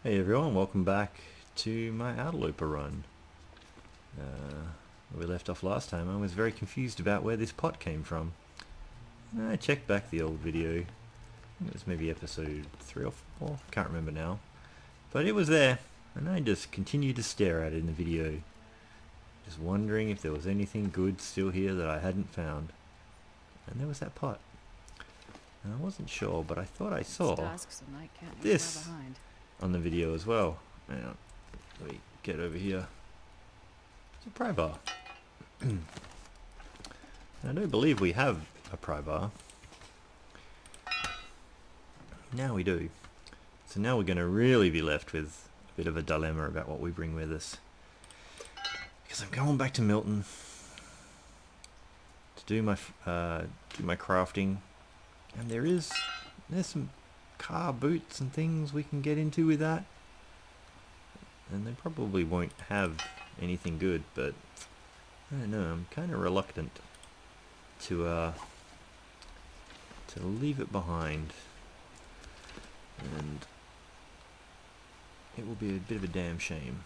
Hey everyone, welcome back to my Outerloper run. Where we left off last time, I was very confused about where this pot came from. I checked back the old video. I think it was maybe episode 3 or 4, can't remember now. But it was there, and I just continued to stare at it in the video. Just wondering if there was anything good still here that I hadn't found. And there was that pot. And I wasn't sure, but I thought I saw this on the video as well. Hang on, let me get over here. It's a pry bar. I don't believe we have a pry bar. Now we do. So now we're going to really be left with a bit of a dilemma about what we bring with us. Because I'm going back to Milton to do my crafting, and there's some car boots and things we can get into with that, and they probably won't have anything good, but I don't know, I'm kind of reluctant to leave it behind, and it will be a bit of a damn shame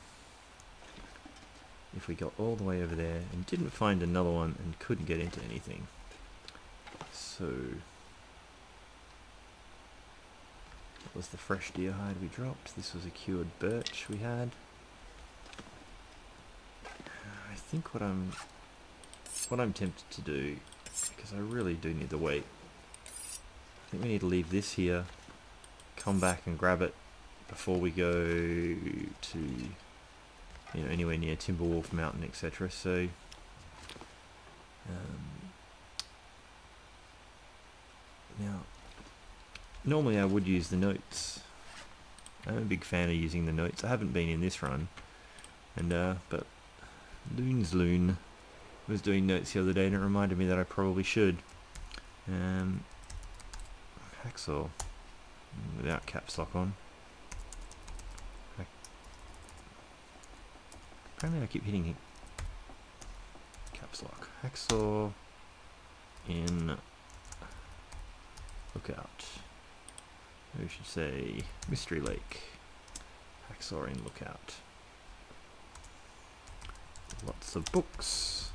if we got all the way over there and didn't find another one and couldn't get into anything. So that was the fresh deer hide we dropped. This was a cured birch we had. I think what I'm tempted to do, because I really do need the weight, I think we need to leave this here, come back and grab it before we go to, anywhere near Timberwolf Mountain, etc. So now, normally I would use the notes. I'm a big fan of using the notes. I haven't been in this run, and but Loon was doing notes the other day, and it reminded me that I probably should. Hacksaw without caps lock on. Apparently I keep hitting caps lock. Hacksaw in lookout. We should say Mystery Lake. Hacksaw in lookout. Lots of books.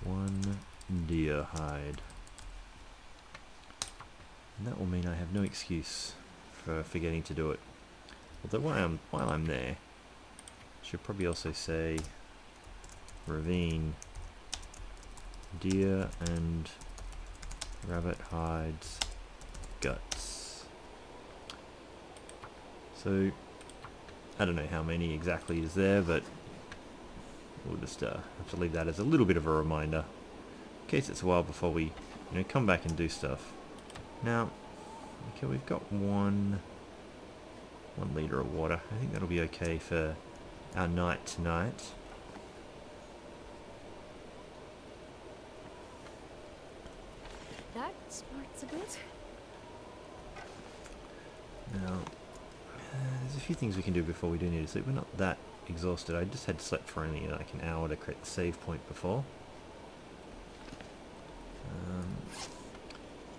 One deer hide. And that will mean I have no excuse for forgetting to do it. Although while I'm there, I should probably also say ravine, deer and rabbit hides, guts. So I don't know how many exactly is there, but we'll just have to leave that as a little bit of a reminder in case it's a while before we come back and do stuff. Now, okay, we've got 1 liter of water. I think that'll be okay for our night tonight. That smarts a bit. Now, there's a few things we can do before we do need to sleep. We're not that exhausted. I just had slept for only like an hour to create the save point before.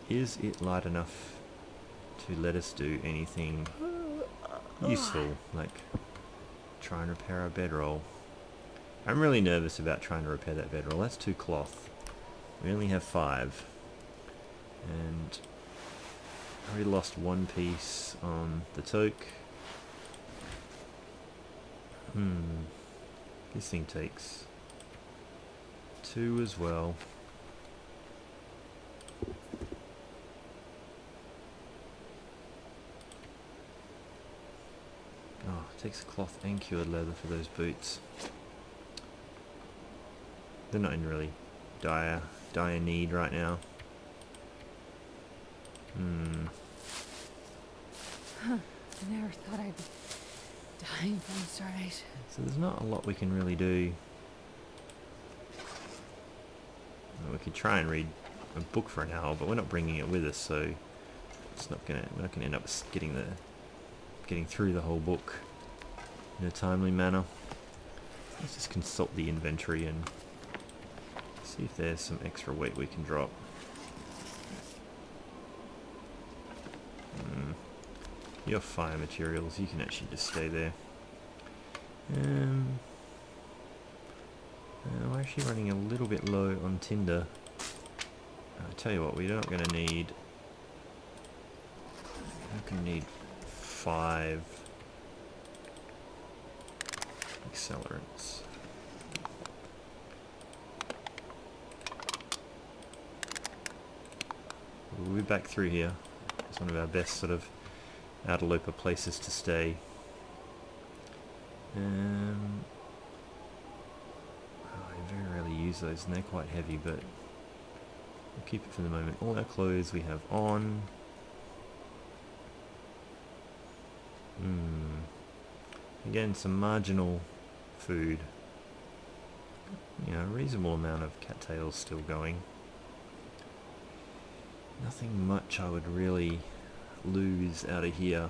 Is it light enough to let us do anything useful, like try and repair our bedroll? I'm really nervous about trying to repair that bedroll. That's 2 cloth. We only have 5. And I already lost 1 piece on the toque. This thing takes 2 as well. Oh, it takes cloth and cured leather for those boots. They're not in really dire need right now. Huh. I never thought I'd be dying from starvation. So there's not a lot we can really do. We could try and read a book for an hour, but we're not bringing it with us, so we're not gonna end up getting through the whole book in a timely manner. Let's just consult the inventory and see if there's some extra weight we can drop. Your fire materials, you can actually just stay there. We're actually running a little bit low on tinder. I tell you what, we're not going to need... We're going to need 5 accelerants. We'll be back through here. It's one of our best sort of Outerloper places to stay. I very rarely use those and they're quite heavy, but we'll keep it for the moment. All our clothes we have on. Again, some marginal food. You know, a reasonable amount of cattails still going. Nothing much I would really lose out of here.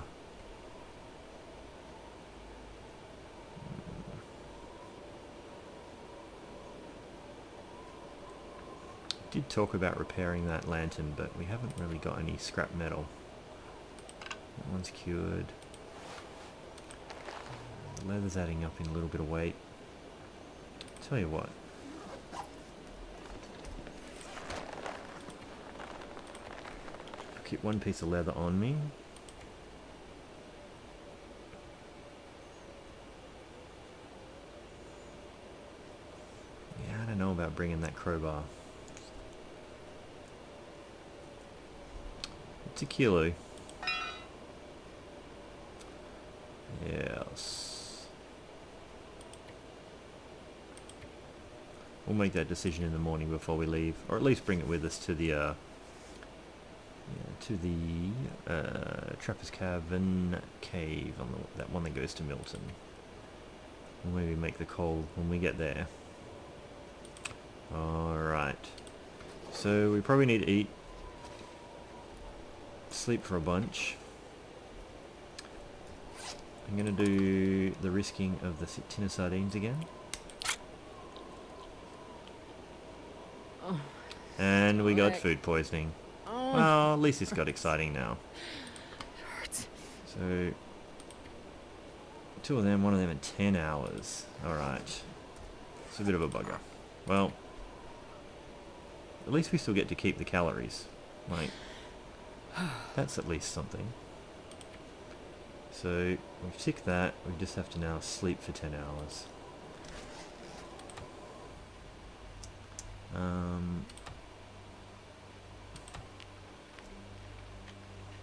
Did talk about repairing that lantern, but we haven't really got any scrap metal. That one's cured. The leather's adding up in a little bit of weight. Tell you what. I'll keep one piece of leather on me. Yeah, I don't know about bringing that crowbar. It's a kilo. Yes. We'll make that decision in the morning before we leave, or at least bring it with us to the Trapper's Cavern cave on that one that goes to Milton. We'll maybe make the call when we get there. Alright. So we probably need to eat. Sleep for a bunch. I'm going to do the risking of the tin of sardines again. Oh, and we got food poisoning. oh, Well, at least it's got exciting now. it hurts. So, 2 of them, 1 of them in 10 hours. Alright. It's a bit of a bugger. Well, at least we still get to keep the calories. Like, that's at least something. So, we've ticked that. We just have to now sleep for 10 hours.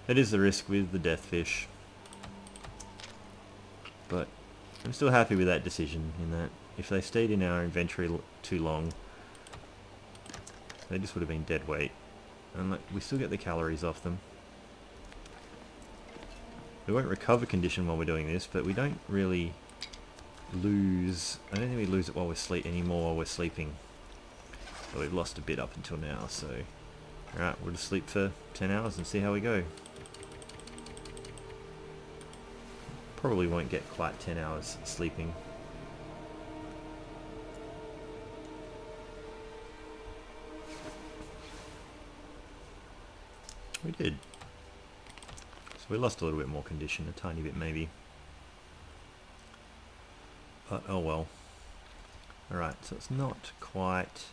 It is the risk with the death fish. But I'm still happy with that decision, in that if they stayed in our inventory too long, they just would have been dead weight. And like, we still get the calories off them. We won't recover condition while we're doing this, but we don't really lose... I don't think we lose it while we're anymore while we're sleeping. But we've lost a bit up until now, so... Alright, we'll just sleep for 10 hours and see how we go. Probably won't get quite 10 hours sleeping. We did. So we lost a little bit more condition, a tiny bit maybe. But oh well. Alright, so it's not quite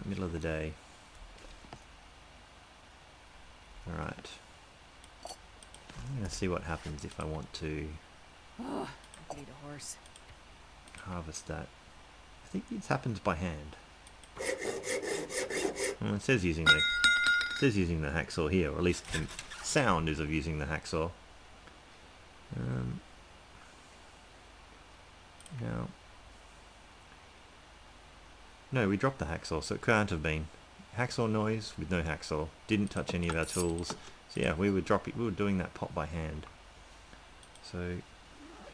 middle of the day. Alright. I'm going to see what happens if I want to Oh, I need a horse. harvest that. I think it happens by hand. Well, it says using the hacksaw here, or at least the sound is of using the hacksaw. Now, no, we dropped the hacksaw, so it can't have been hacksaw noise with no hacksaw. Didn't touch any of our tools. So yeah, we were doing that pot by hand. So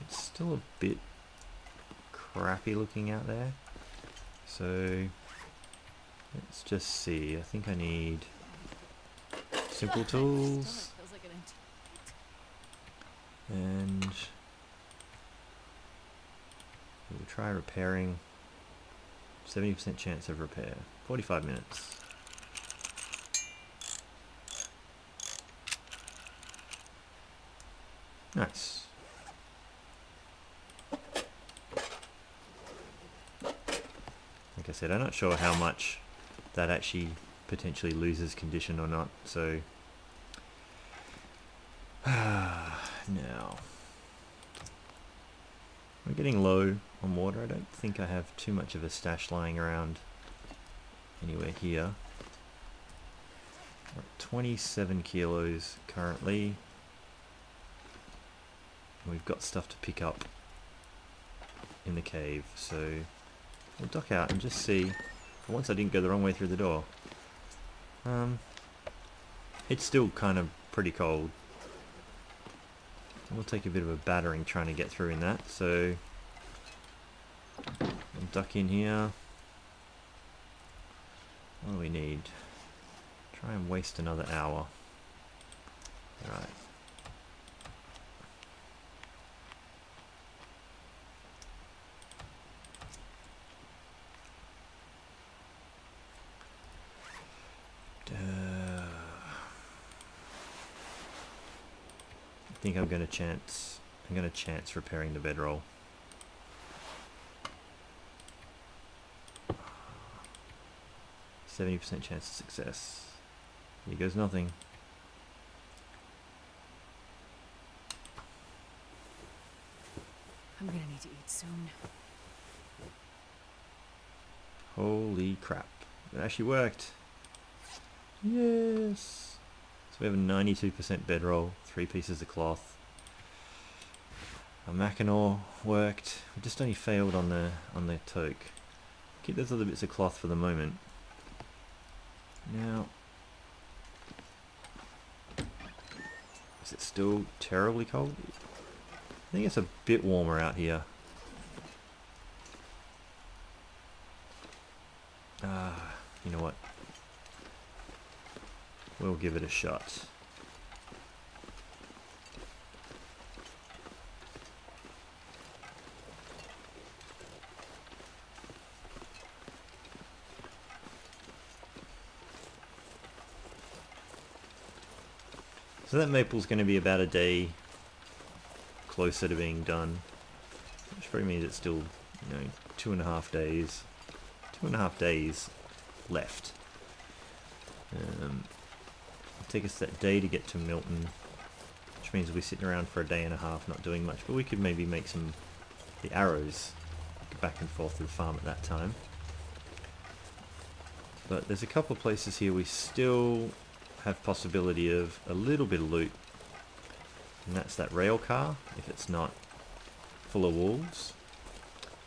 it's still a bit crappy looking out there. So let's just see. I think I need simple tools. Feels like an And we'll try repairing. 70% chance of repair. 45 minutes. Nice. Like I said, I'm not sure how much that actually potentially loses condition or not, so now we're getting low on water. I don't think I have too much of a stash lying around anywhere here. We're at 27 kilos currently. We've got stuff to pick up in the cave, so we'll duck out and just see. For once I didn't go the wrong way through the door. It's still kind of pretty cold. We'll take a bit of a battering trying to get through in that, so I'll duck in here. What do we need? Try and waste another hour. Right. I think I'm going to chance repairing the bedroll. %70 chance of success. Here goes nothing. I'm gonna need to eat soon. Holy crap. It actually worked. Yes. So we have a 92% bedroll, 3 pieces of cloth. Our mackinaw worked. We just only failed on the toque. Keep those other bits of cloth for the moment. Now, is it still terribly cold? I think it's a bit warmer out here. You know what? We'll give it a shot. So that maple's going to be about a day closer to being done, which probably means it's still, 2.5 days. 2.5 days left. It'll take us that day to get to Milton, which means we'll be sitting around for a day and a half not doing much, but we could maybe make the arrows go back and forth to the farm at that time. But there's a couple of places here we still have possibility of a little bit of loot, and that's that rail car if it's not full of wolves,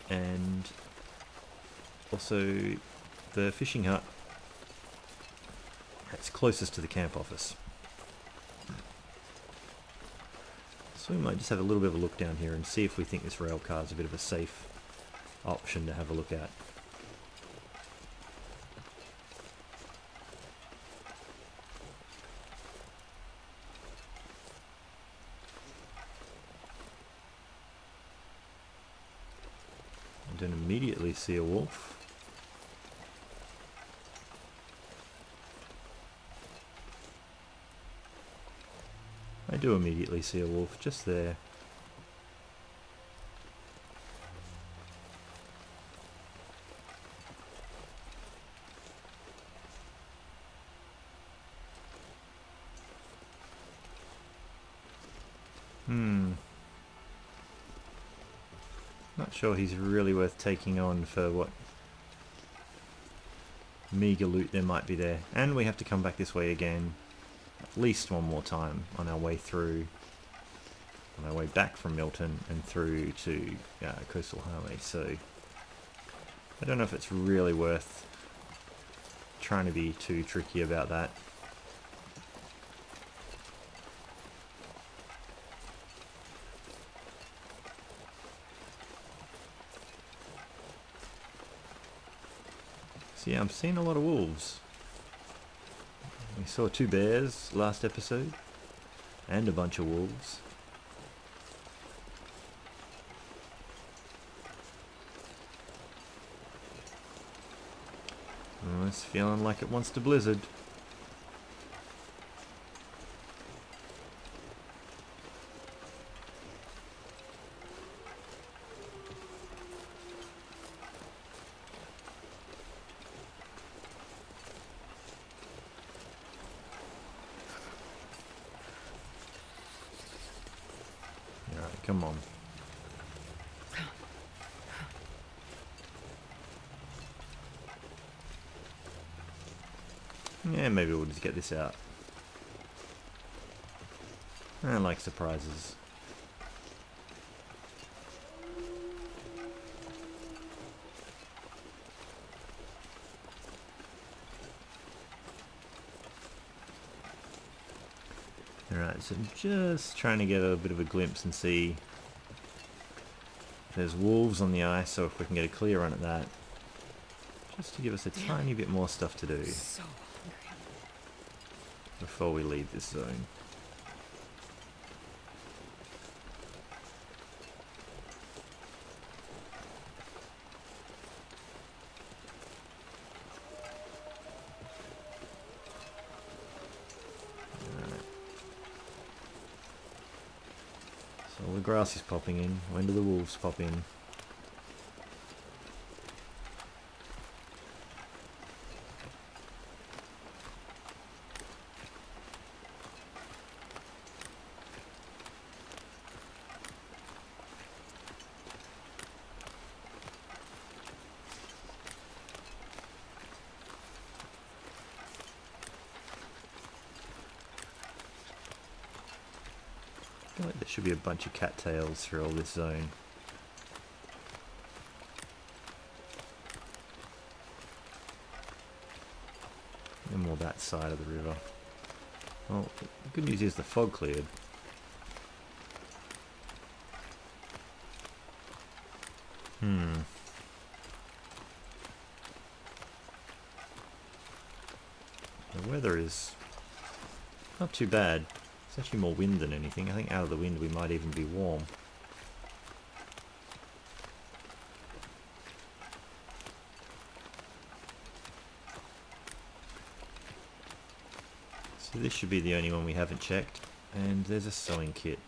and also the fishing hut that's closest to the camp office. So we might just have a little bit of a look down here and see if we think this rail car is a bit of a safe option to have a look at. I don't immediately see a wolf. I do immediately see a wolf just there. Not sure he's really worth taking on for what meager loot there might be there. And we have to come back this way again at least one more time on our way back from Milton and through to Coastal Highway. So I don't know if it's really worth trying to be too tricky about that. So yeah, I'm seeing a lot of wolves. We saw 2 bears last episode, and a bunch of wolves. Oh, it's feeling like it wants to blizzard. Come on. Yeah, maybe we'll just get this out. I like surprises. Alright, so I'm just trying to get a bit of a glimpse and see if there's wolves on the ice, or if we can get a clear run at that. Just to give us a tiny bit more stuff to do So hungry. before we leave this zone. So all the grass is popping in. When do the wolves pop in? I feel like there should be a bunch of cattails through all this zone. And more that side of the river. Well, the good news is the fog cleared. The weather is not too bad. It's actually more wind than anything. I think out of the wind we might even be warm. So this should be the only one we haven't checked. And there's a sewing kit.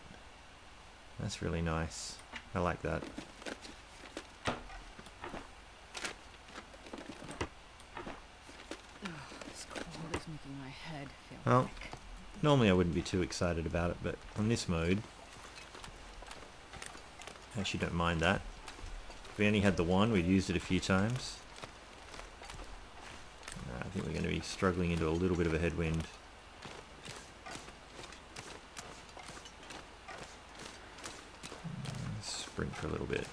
That's really nice. I like that. This cold is making my head feel Well, thick. normally I wouldn't be too excited about it, but on this mode, I actually don't mind that. If we only had the one, we'd used it a few times. I think we're going to be struggling into a little bit of a headwind. Sprint for a little bit.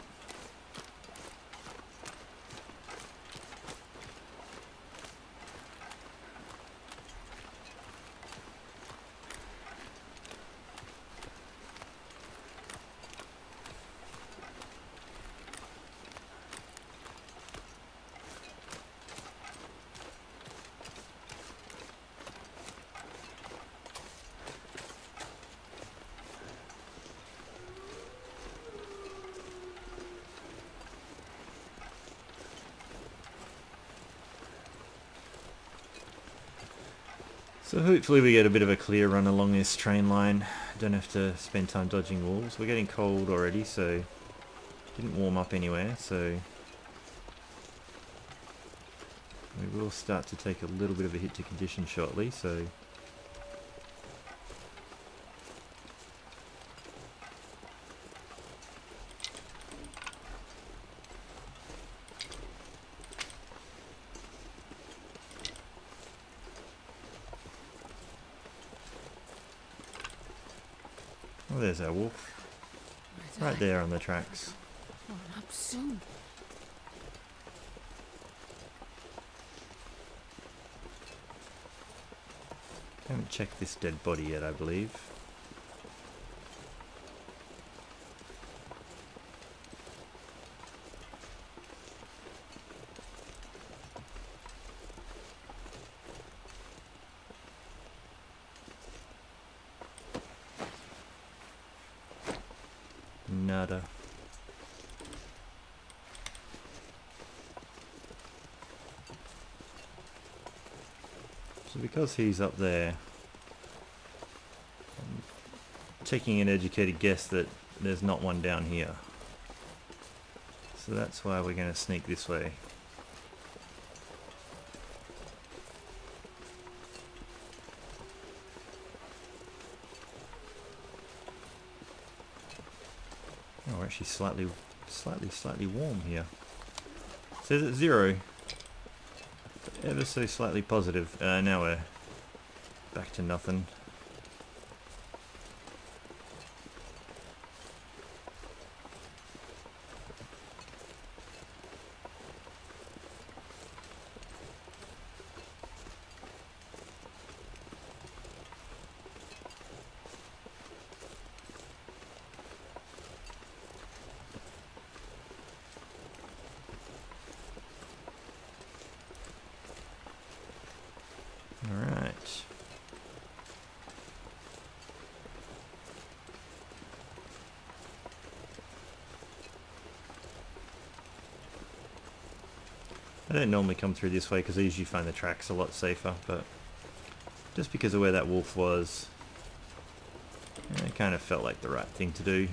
So hopefully we get a bit of a clear run along this train line. Don't have to spend time dodging wolves. We're getting cold already, so didn't warm up anywhere, so we will start to take a little bit of a hit to condition shortly, so oh, there's our wolf. Right there on the tracks. Growing up soon. Haven't checked this dead body yet, I believe. Nada. So because he's up there, I'm taking an educated guess that there's not one down here. So that's why we're going to sneak this way. Oh, we're actually slightly warm here. It says it's 0. Ever so slightly positive. Now we're back to nothing. Alright. I don't normally come through this way because I usually find the tracks a lot safer, but just because of where that wolf was, it kind of felt like the right thing to do.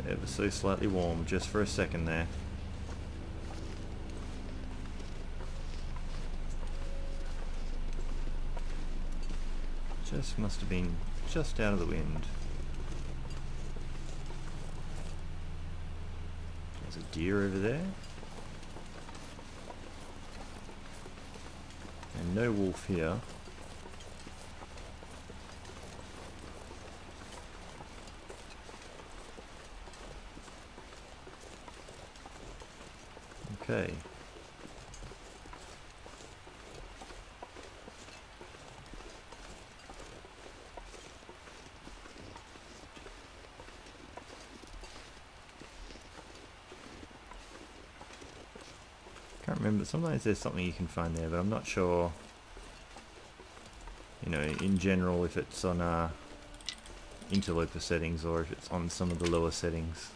Ever so slightly warm, just for a second there. Just must have been just out of the wind. There's a deer over there. And no wolf here. Okay. Can't remember. Sometimes there's something you can find there, but I'm not sure. You know, in general, if it's on interloper settings or if it's on some of the lower settings.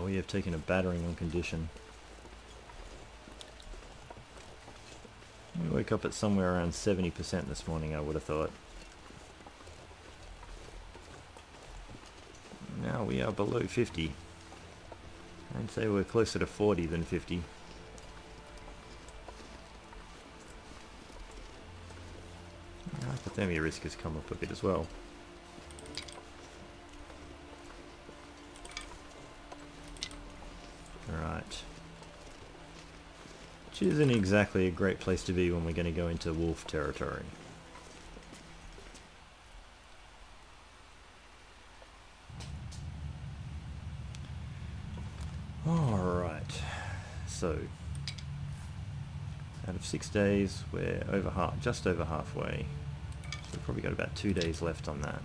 We have taken a battering on condition. We woke up at somewhere around 70% this morning, I would have thought. Now we are below 50. I'd say we're closer to 40 than 50. Hypothermia risk has come up a bit as well. Alright. Which isn't exactly a great place to be when we're going to go into wolf territory. Alright. So, out of 6 days, we're just over halfway. So we've probably got about 2 days left on that.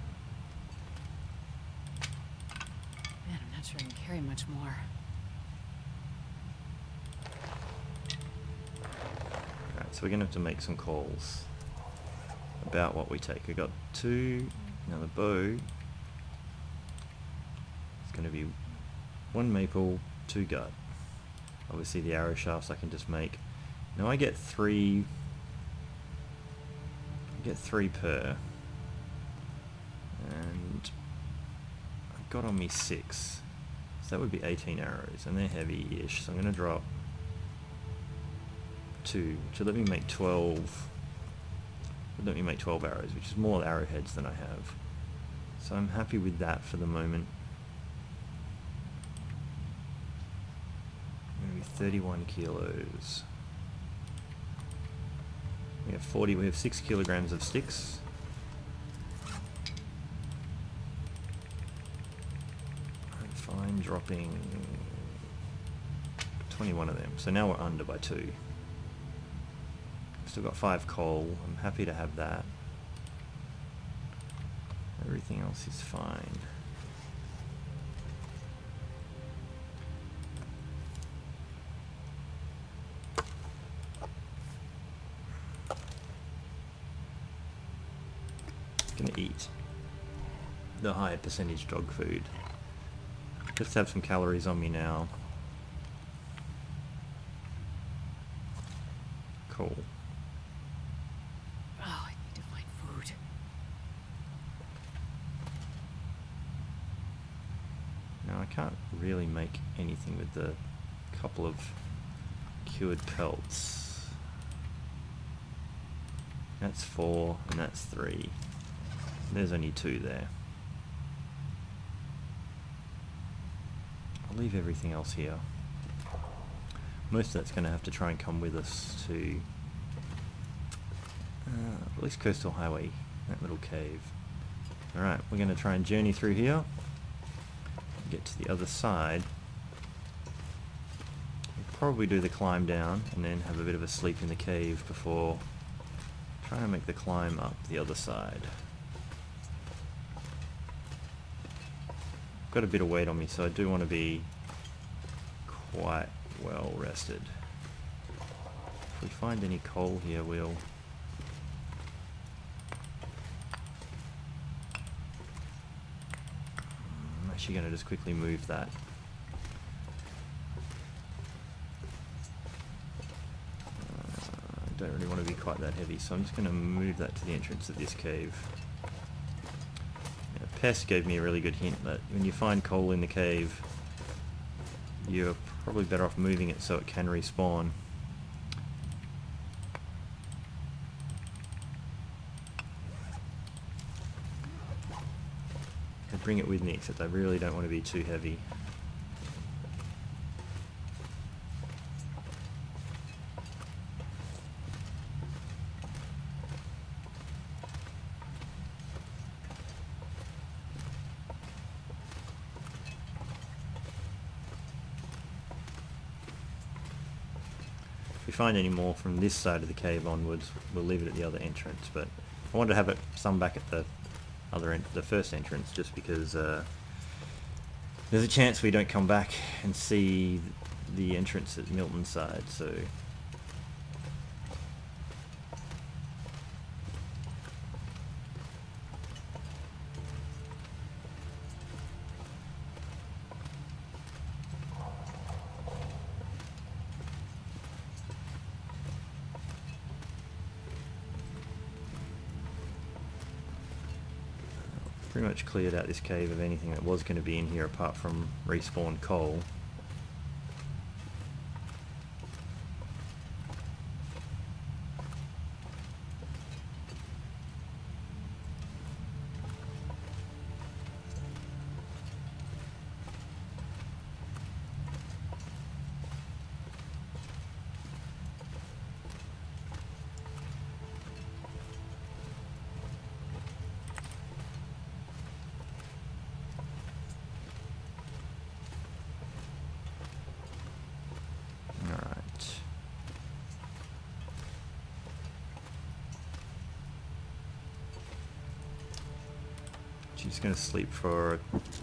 Man, I'm not sure I can carry much more. So we're going to have to make some calls about what we take. We've got 2, now the bow, it's going to be 1 maple, 2 gut. Obviously the arrow shafts I can just make. Now I get 3 per, and I've got on me 6, so that would be 18 arrows, and they're heavy-ish, so I'm going to drop 2 to let me make 12. Let me make 12 arrows, which is more arrowheads than I have. So I'm happy with that for the moment. Going to be 31 kilos. We have 40. We have 6 kilograms of sticks. I'm fine dropping 21 of them. So now we're under by 2. Still got 5 coal. I'm happy to have that. Everything else is fine. Gonna eat the higher percentage dog food. Just have some calories on me now. Cool. Oh, I need to find food. Now I can't really make anything with the couple of cured pelts. That's 4 and that's 3. There's only 2 there. I'll leave everything else here. Most of that's going to have to try and come with us to at least Coastal Highway, that little cave. Alright, we're going to try and journey through here. Get to the other side. We'll probably do the climb down and then have a bit of a sleep in the cave before trying to make the climb up the other side. Got a bit of weight on me, so I do want to be quite well rested. If we find any coal here, we'll... I'm actually going to just quickly move that. I don't really want to be quite that heavy, so I'm just going to move that to the entrance of this cave. Pest gave me a really good hint that when you find coal in the cave, you're probably better off moving it so it can respawn. I bring it with me, except I really don't want to be too heavy. If we find any more from this side of the cave onwards, we'll leave it at the other entrance, but I wanted to have it some back at the other end, the first entrance, just because there's a chance we don't come back and see the entrance at Milton's side, so pretty much cleared out this cave of anything that was going to be in here apart from respawned coal. She's going to sleep for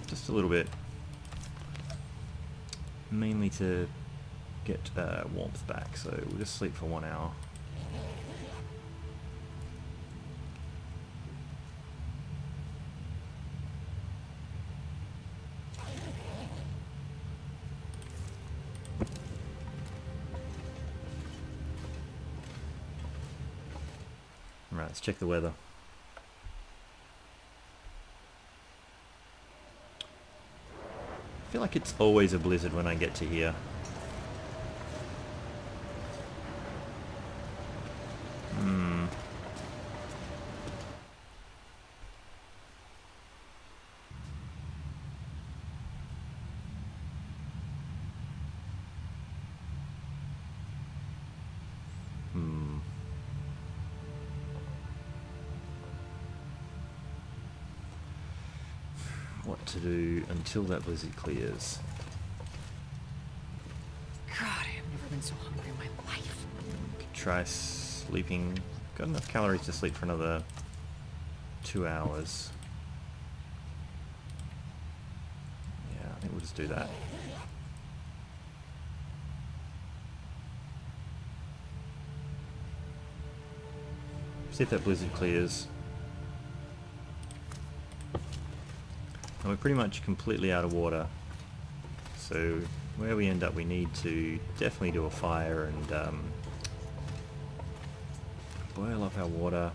just a little bit, mainly to get warmth back, so we'll just sleep for 1 hour. Right, let's check the weather. I feel like it's always a blizzard when I get to here. What to do until that blizzard clears. God, I have never been so hungry in my life. Could try sleeping. Got enough calories to sleep for another 2 hours. Yeah, I think we'll just do that. See if that blizzard clears. And we're pretty much completely out of water. So where we end up, we need to definitely do a fire and boil up our water.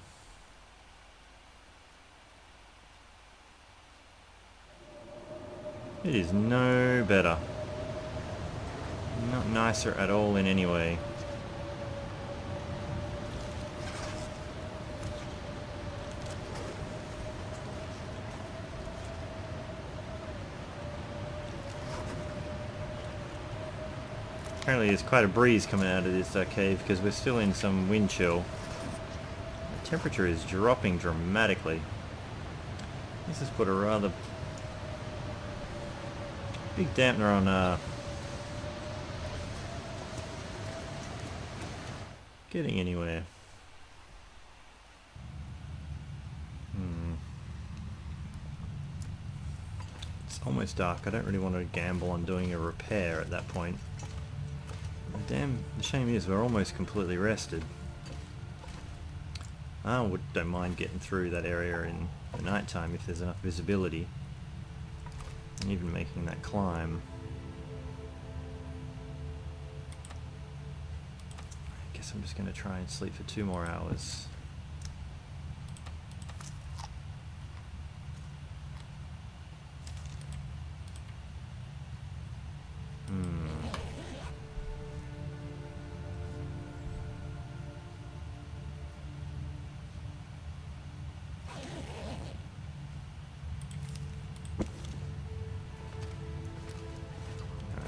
It is no better. Not nicer at all in any way. Apparently there's quite a breeze coming out of this cave because we're still in some wind chill. The temperature is dropping dramatically. This has put a rather big dampener on getting anywhere. It's almost dark. I don't really want to gamble on doing a repair at that point. The shame is we're almost completely rested. I don't mind getting through that area in the night time if there's enough visibility. And even making that climb. I guess I'm just going to try and sleep for 2 more hours.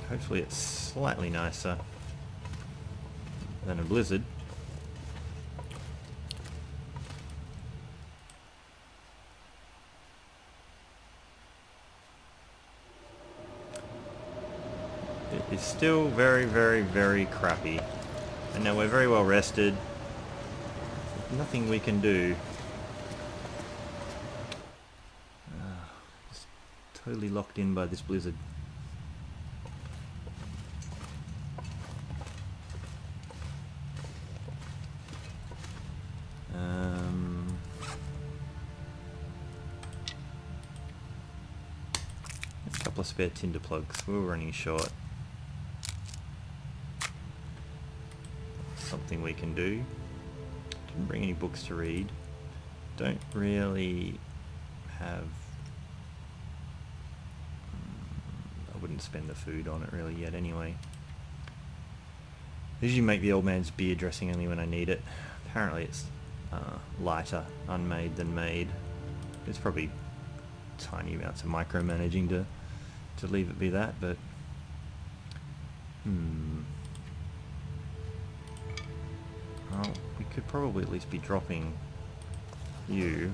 Hopefully it's slightly nicer than a blizzard. It is still very, very, very crappy. And now we're very well rested. Nothing we can do. Just totally locked in by this blizzard. Couple of spare tinder plugs. We were running short. Something we can do. Didn't bring any books to read. Don't really have... I wouldn't spend the food on it really yet anyway. I usually make the old man's beer dressing only when I need it. Apparently it's lighter unmade than made. It's probably tiny amounts of micromanaging to leave it be that, but well, we could probably at least be dropping you,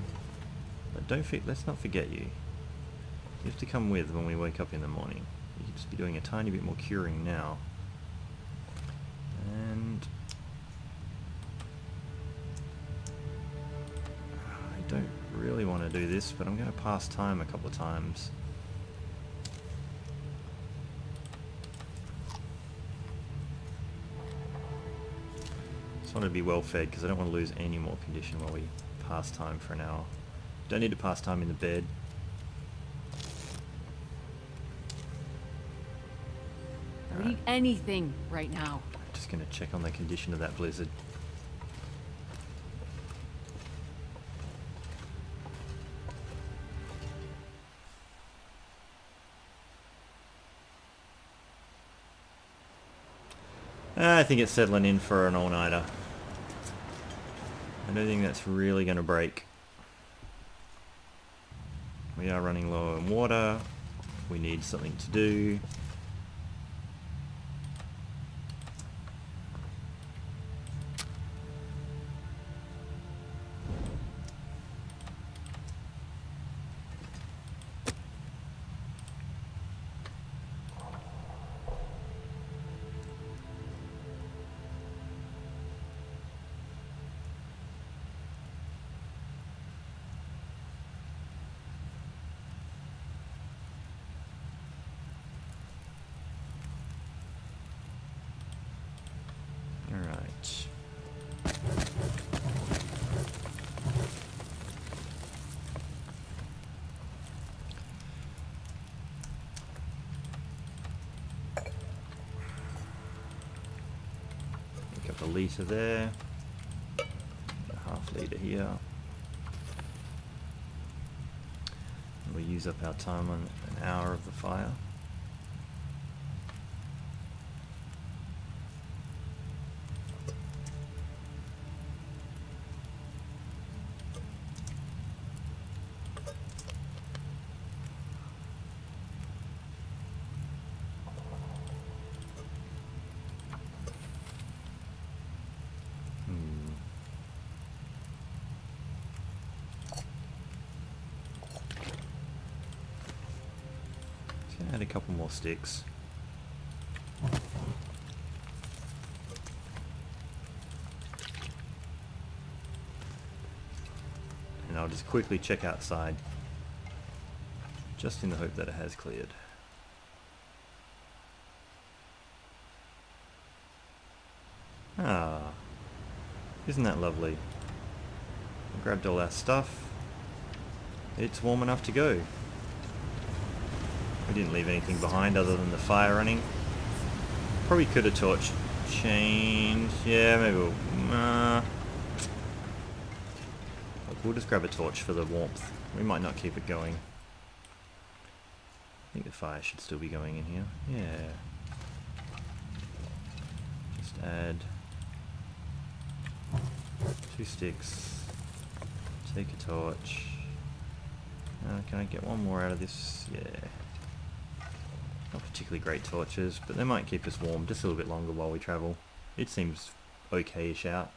but let's not forget you. You have to come with when we wake up in the morning. You could just be doing a tiny bit more curing now. And I don't really want to do this, but I'm going to pass time a couple of times. Just want to be well fed because I don't want to lose any more condition while we pass time for an hour. Don't need to pass time in the bed. I don't eat anything right now. Just going to check on the condition of that blizzard. I think it's settling in for an all-nighter. I don't think that's really going to break. We are running low on water. We need something to do. a litre there, a half litre here. And we'll use up our time on an hour of the fire. Add a couple more sticks. And I'll just quickly check outside, just in the hope that it has cleared. Ah, isn't that lovely? I grabbed all our stuff. It's warm enough to go. We didn't leave anything behind other than the fire running. Probably could have torch changed. Yeah, maybe we'll just grab a torch for the warmth. We might not keep it going. I think the fire should still be going in here. Yeah. Just add 2 sticks. Take a torch. Can I get one more out of this? Yeah. Not particularly great torches, but they might keep us warm just a little bit longer while we travel. It seems okay-ish out.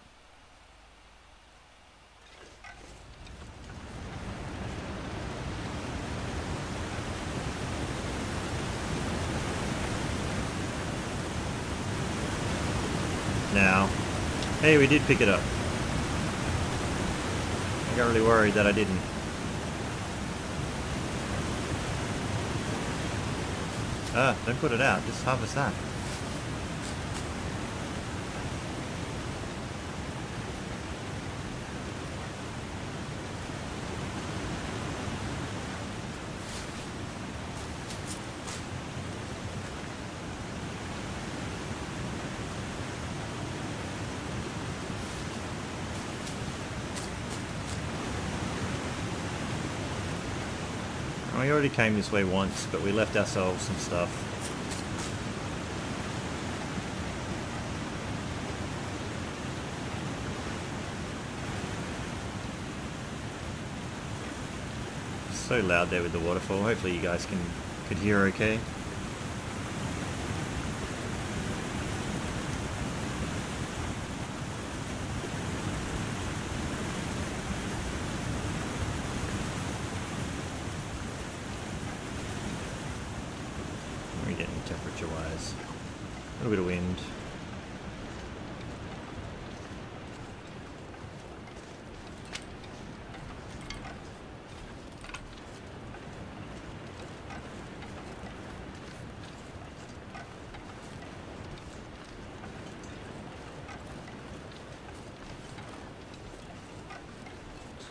Now, hey, we did pick it up. I got really worried that I didn't. Don't put it out, just harvest that. We already came this way once, but we left ourselves some stuff. So loud there with the waterfall. Hopefully you guys could hear okay. What are we getting temperature wise? A little bit of wind.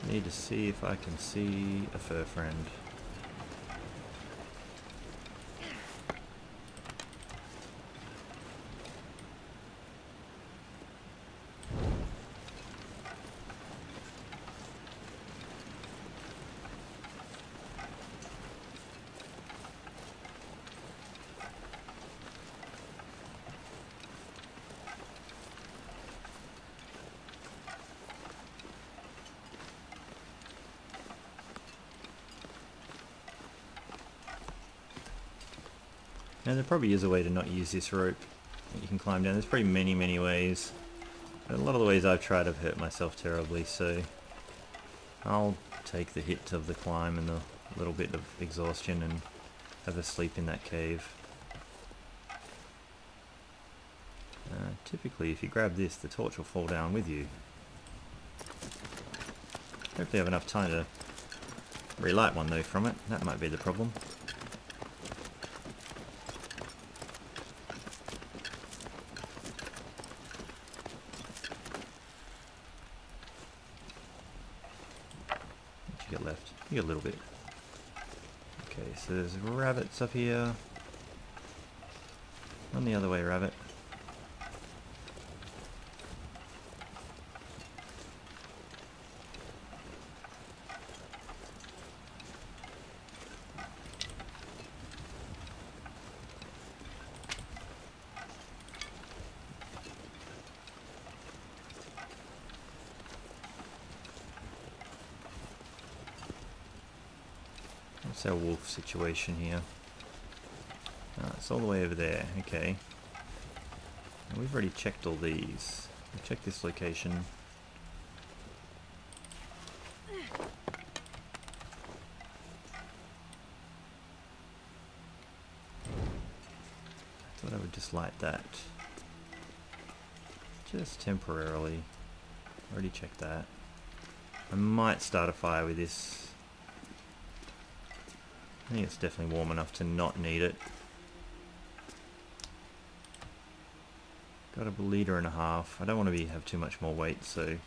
Need to see if I can see a fur friend. Now there probably is a way to not use this rope that you can climb down. There's probably many ways. But a lot of the ways I've tried I've hurt myself terribly, so I'll take the hit of the climb and the little bit of exhaustion and have a sleep in that cave. Typically if you grab this, the torch will fall down with you. Hopefully I have enough time to relight one though from it. That might be the problem. You got left? You got a little bit. Okay, so there's rabbits up here. Run the other way, rabbit. What's our wolf situation here? It's all the way over there. Okay. And we've already checked all these. We'll check this location. I thought I would just light that. Just temporarily. Already checked that. I might start a fire with this. I think it's definitely warm enough to not need it. Got a liter and a half. I don't want to have too much more weight, so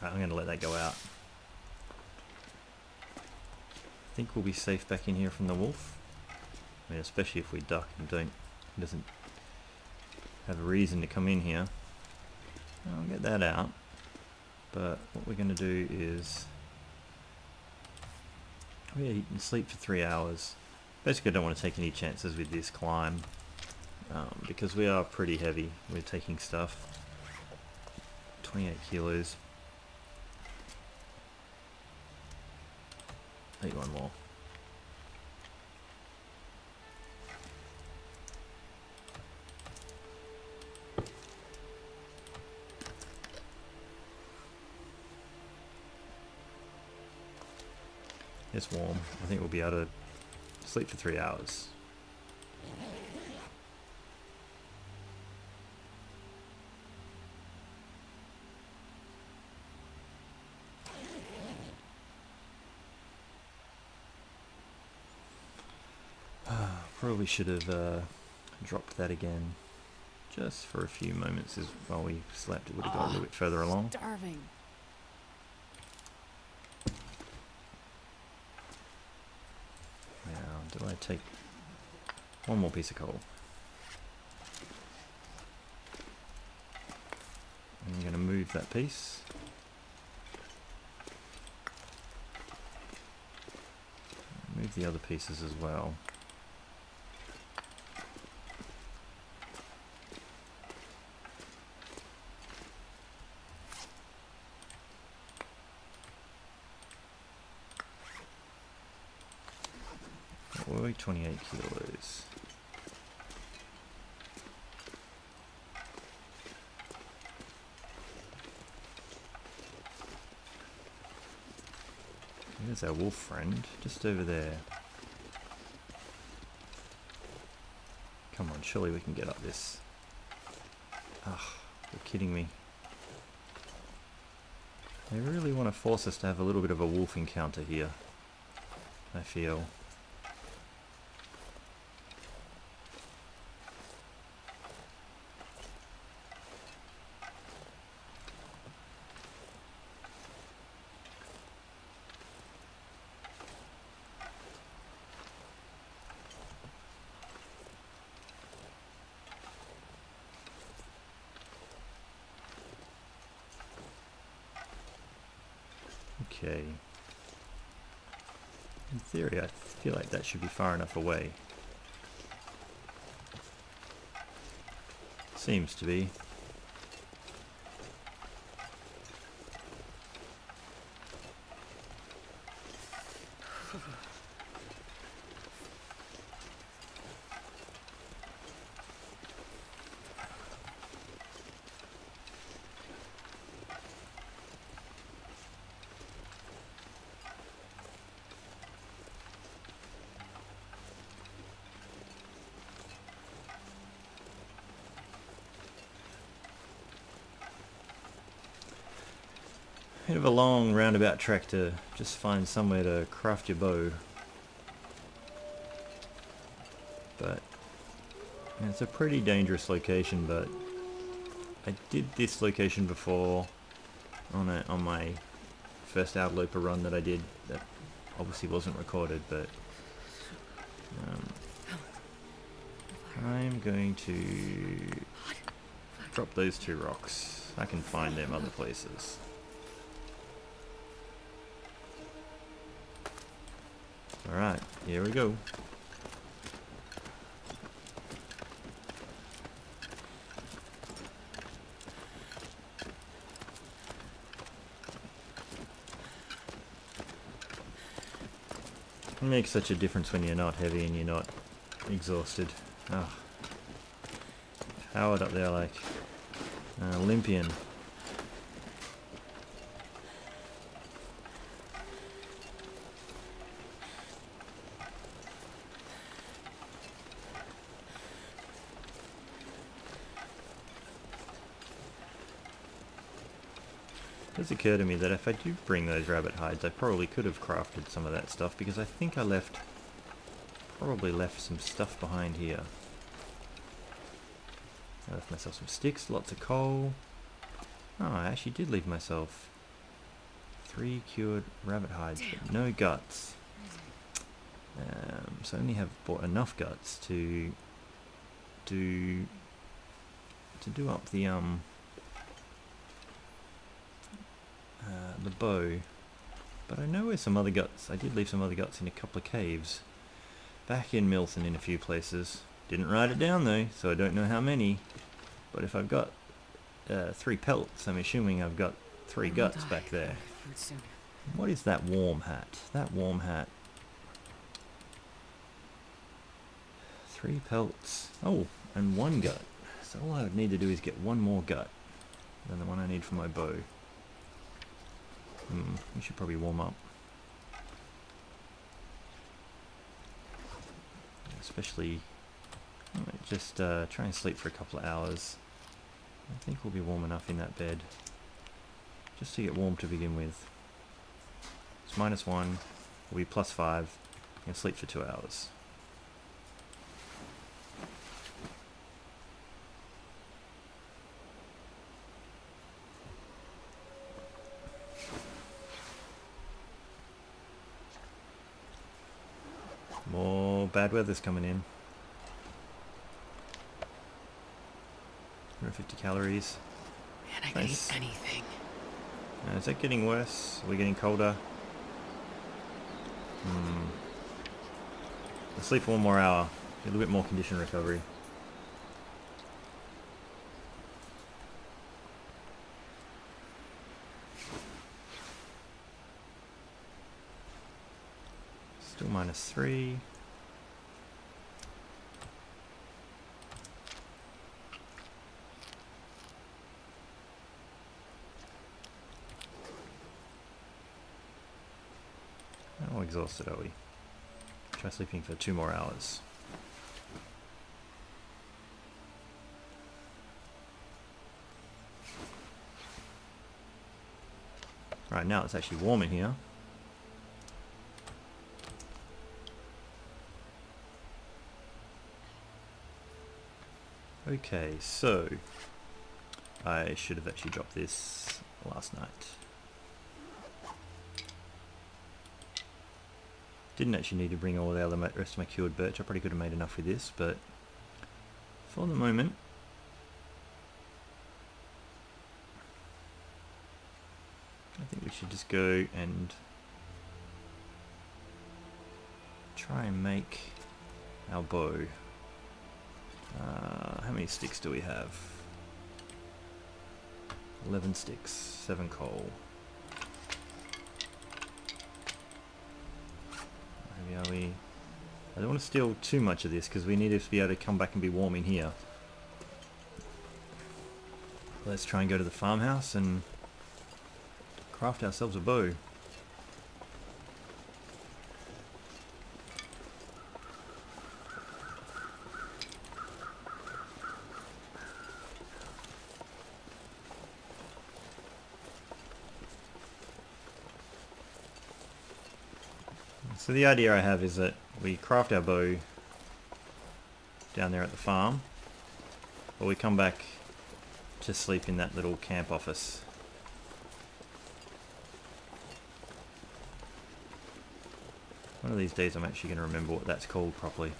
I'm going to let that go out. I think we'll be safe back in here from the wolf. I mean, especially if we duck and he doesn't have a reason to come in here. I'll get that out. But what we're going to do is we eat and sleep for 3 hours. Basically, I don't want to take any chances with this climb because we are pretty heavy. We're taking stuff. 28 kilos. Eat one more. It's warm. I think we'll be able to sleep for 3 hours. Probably should have dropped that again just for a few moments while we slept. It would have got a little bit further along. Starving. Now, do I take one more piece of coal? I'm going to move that piece. Move the other pieces as well. What were we? 28 kilos. There's our wolf friend, just over there. Come on, surely we can get up this. Ugh, you're kidding me. They really want to force us to have a little bit of a wolf encounter here, I feel. Okay. In theory, I feel like that should be far enough away. Seems to be. Bit of a long roundabout trek to just find somewhere to craft your bow. But yeah, it's a pretty dangerous location, but I did this location before on my first Outerloper run that I did. That obviously wasn't recorded, but I'm going to drop those 2 rocks. I can find them other places. Alright, here we go. makes such a difference when you're not heavy and you're not exhausted. Oh. Powered up there like an Olympian. It does occur to me that if I do bring those rabbit hides, I probably could have crafted some of that stuff, because I think I probably left some stuff behind here. I left myself some sticks, lots of coal. Oh, I actually did leave myself 3 cured rabbit hides, but no guts. So I only have bought enough guts to do up the bow. But I know where some other guts. I did leave some other guts in a couple of caves back in Milton in a few places. Didn't write it down though, so I don't know how many. But if I've got 3 pelts, I'm assuming I've got 3 guts back there. What is that warm hat? That warm hat. 3 pelts. Oh, and 1 gut. So all I would need to do is get 1 more gut than the one I need for my bow. We should probably warm up. Especially, just try and sleep for a couple of hours. I think we'll be warm enough in that bed. Just to get warm to begin with. It's -1, we'll be +5, and sleep for 2 hours. More bad weather's coming in. 150 calories. Man, I can eat anything. Is that getting worse? Are we getting colder? Let's sleep for 1 more hour. A little bit more condition recovery. Still -3. How exhausted are we? Try sleeping for 2 more hours. Right now it's actually warm in here. Okay, so I should have actually dropped this last night. Didn't actually need to bring all the rest of my cured birch. I probably could have made enough with this, but for the moment, I think we should just go and try and make our bow. How many sticks do we have? 11 sticks, 7 coal. Maybe are we... I don't want to steal too much of this because we need to be able to come back and be warm in here. Let's try and go to the farmhouse and craft ourselves a bow. So the idea I have is that we craft our bow down there at the farm, or we come back to sleep in that little camp office. One of these days I'm actually going to remember what that's called properly.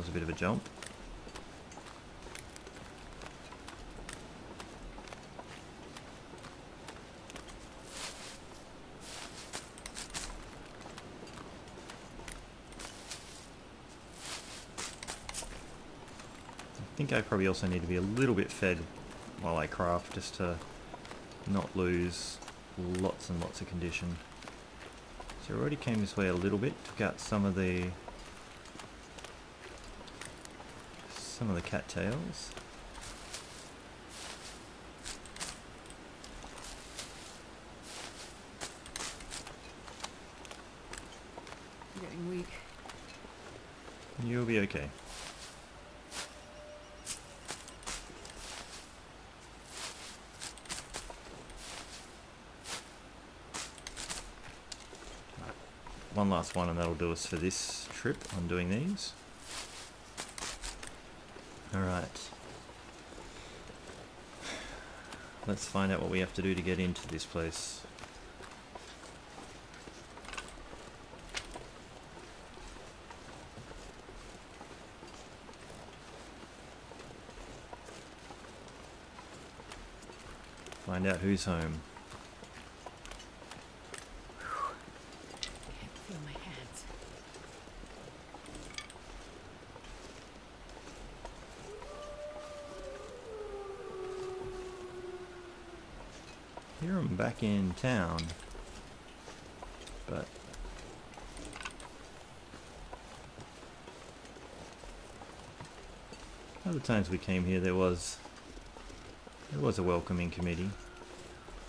was a bit of a jump. I think I probably also need to be a little bit fed while I craft, just to not lose lots and lots of condition. So I already came this way a little bit, took out some of the cattails. I'm getting weak. You'll be okay. One last one and that'll do us for this trip on doing these. Alright. Let's find out what we have to do to get into this place. Find out who's home. Can't feel my hands. Here I'm back in town, but other times we came here there was a welcoming committee,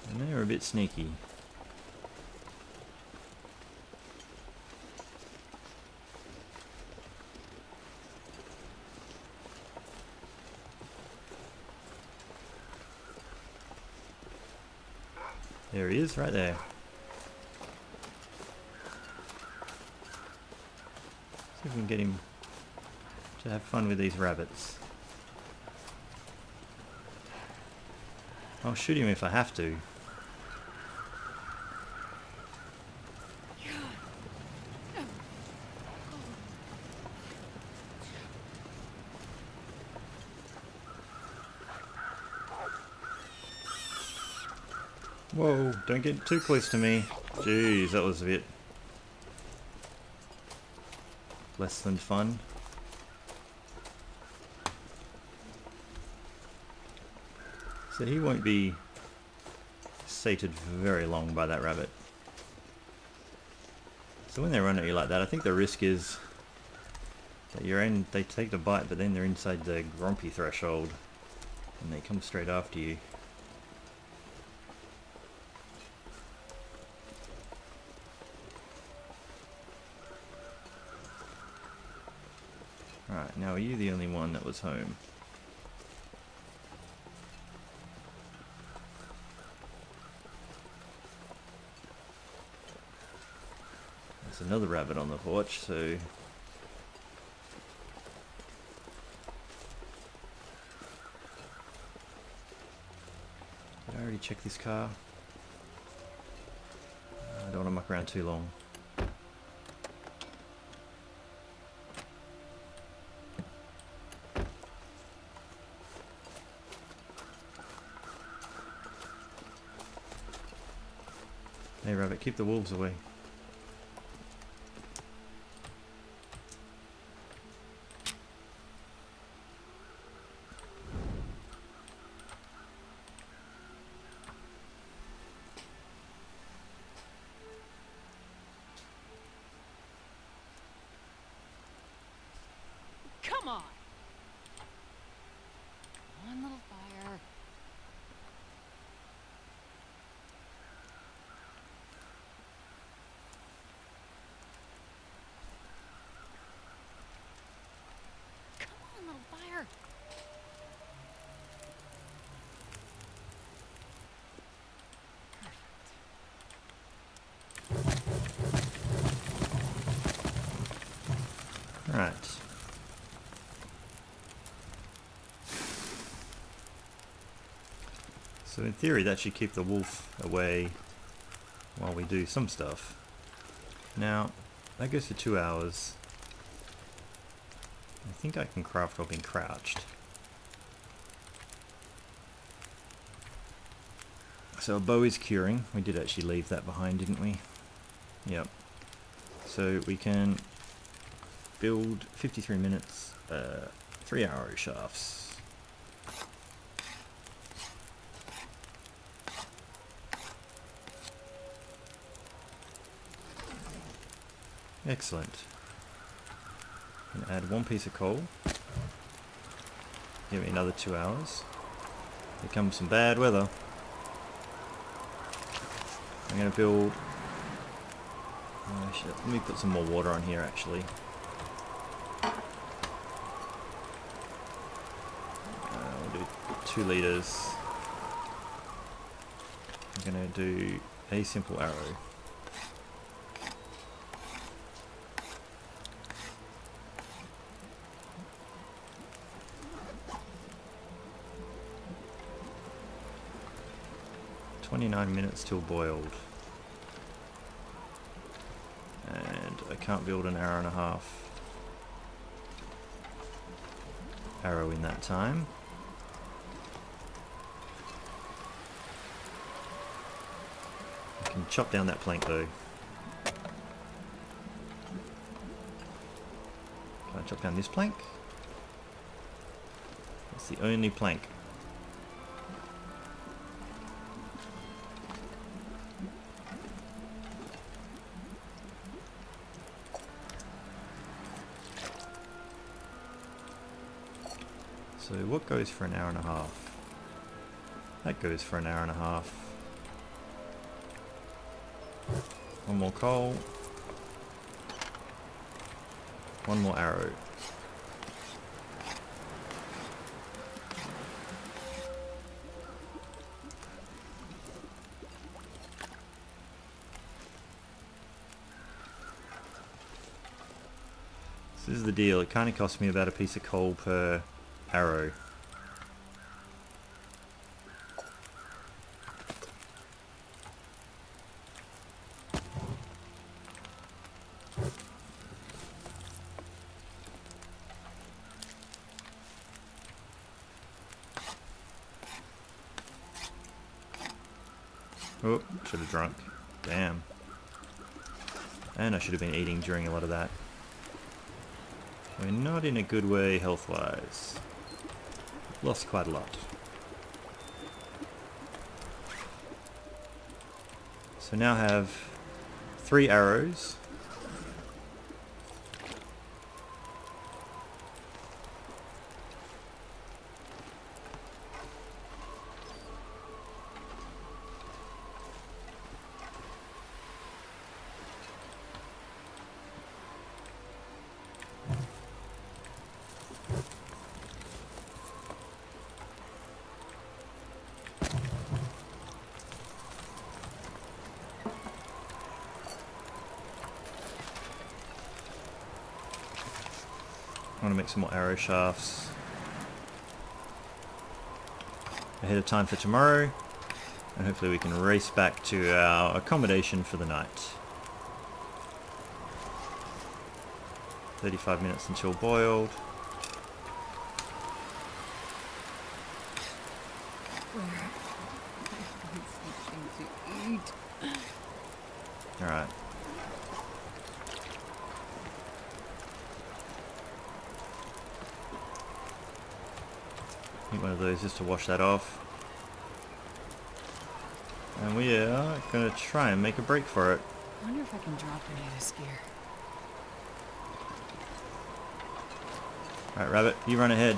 and they were a bit sneaky. There he is, right there. See if we can get him to have fun with these rabbits. I'll shoot him if I have to. Whoa, don't get too close to me. Jeez, that was a bit less than fun. So he won't be sated for very long by that rabbit. So when they run at you like that, I think the risk is that they take the bite, but then they're inside the grumpy threshold and they come straight after you. Alright, now are you the only one that was home? There's another rabbit on the porch, so... Did I already check this car? I don't want to muck around too long. Hey rabbit, keep the wolves away. Come on! One little fire. Come on, little fire. Right. So in theory that should keep the wolf away while we do some stuff. Now, that goes for 2 hours. I think I can craft while being crouched. So a bow is curing. We did actually leave that behind, didn't we? Yep. So we can build 53 minutes, 3 arrow shafts. Excellent. And add 1 piece of coal. Give me another 2 hours. Here comes some bad weather. I'm going to build... shit, let me put some more water on here actually. We'll do 2 liters. I'm going to do a simple arrow. "29 minutes till boiled." And I can't build an hour and a half arrow in that time. I can chop down that plank though. Can I chop down this plank? That's the only plank. So what goes for an hour and a half? That goes for an hour and a half. 1 more coal. 1 more arrow. So this is the deal. It kind of cost me about a piece of coal per arrow. Oh, should have drunk. Damn. And I should have been eating during a lot of that. We're not in a good way health-wise. Lost quite a lot. So now I have 3 arrows. I want to make some more arrow shafts ahead of time for tomorrow, and hopefully we can race back to our accommodation for the night. 35 minutes until boiled. Something to eat. Alright. Need one of those just to wash that off. And we are going to try and make a break for it. I wonder if I can drop any of this gear. Alright, Rabbit, you run ahead.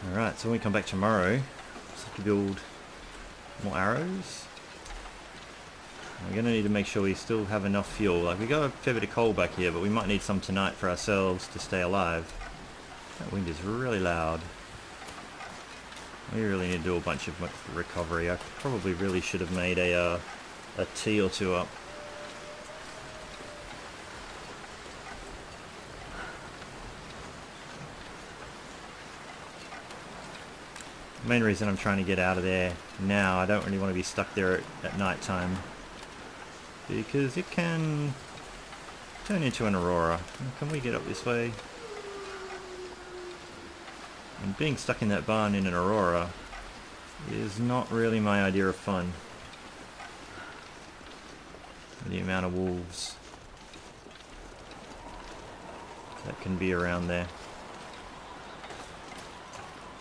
Alright, so when we come back tomorrow, let's have to build more arrows. We're going to need to make sure we still have enough fuel. Like, we got a fair bit of coal back here, but we might need some tonight for ourselves to stay alive. That wind is really loud. We really need to do a bunch of recovery. I probably really should have made a tea or two up. Main reason I'm trying to get out of there now, I don't really want to be stuck there at night time, because it can turn into an aurora. Can we get up this way? And being stuck in that barn in an aurora is not really my idea of fun. The amount of wolves that can be around there.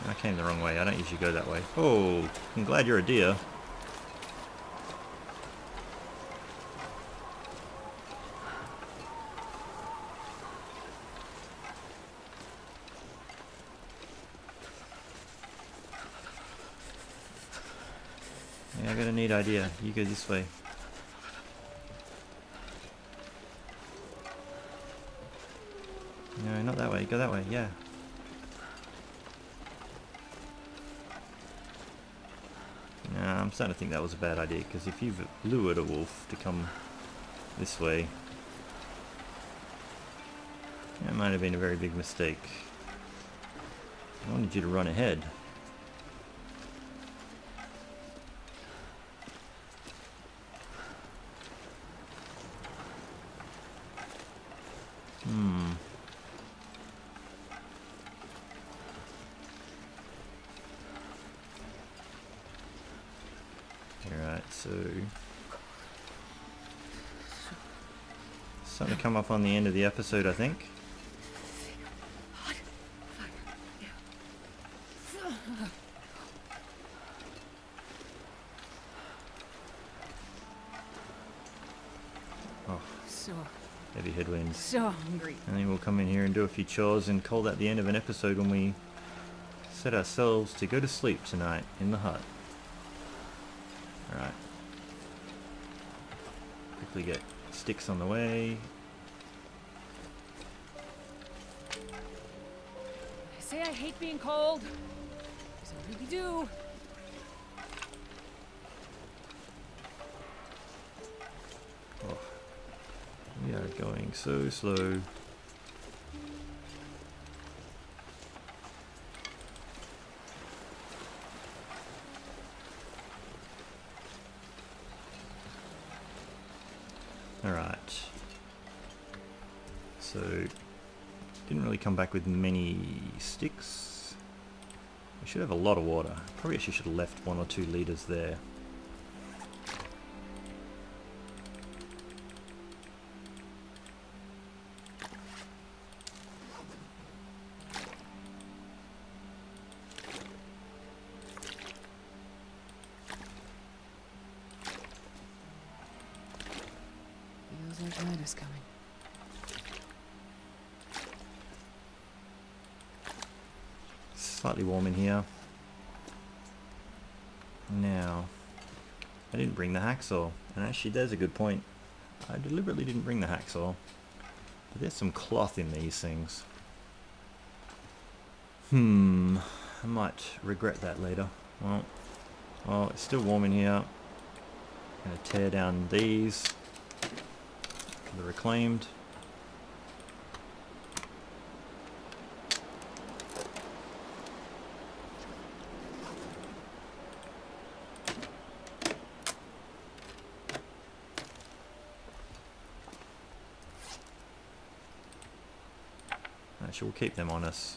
I came the wrong way. I don't usually go that way. Oh, I'm glad you're a deer. Yeah, I got a neat idea. You go this way. No, not that way. Go that way. Yeah. Nah, I'm starting to think that was a bad idea, because if you've lured a wolf to come this way, that might have been a very big mistake. I wanted you to run ahead. Alright, so starting to come up on the end of the episode, I think. Oh, So heavy headwinds. so hungry. And then we'll come in here and do a few chores and call that the end of an episode when we set ourselves to go to sleep tonight in the hut. Alright. Quickly get sticks on the way. I say I hate being cold. 'Cause I really do. Oh, we are going so slow. Alright. So, didn't really come back with many sticks. We should have a lot of water. Probably actually should have left 1 or 2 liters there. Feels like night is coming. Slightly warm in here. Now, I didn't bring the hacksaw, and actually there's a good point. I deliberately didn't bring the hacksaw, but there's some cloth in these things. I might regret that later. Well, it's still warm in here. I'm going to tear down these for the reclaimed. Actually, we'll keep them on us.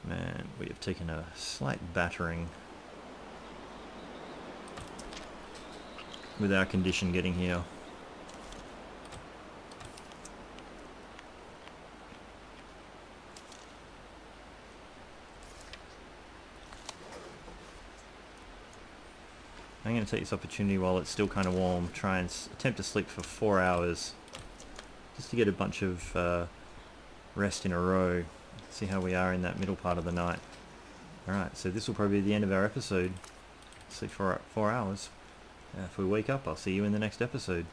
Man, we have taken a slight battering with our condition getting here. I'm going to take this opportunity while it's still kind of warm, try and attempt to sleep for 4 hours, just to get a bunch of rest in a row, see how we are in that middle part of the night. Alright, so this will probably be the end of our episode. Sleep for 4 hours. If we wake up, I'll see you in the next episode.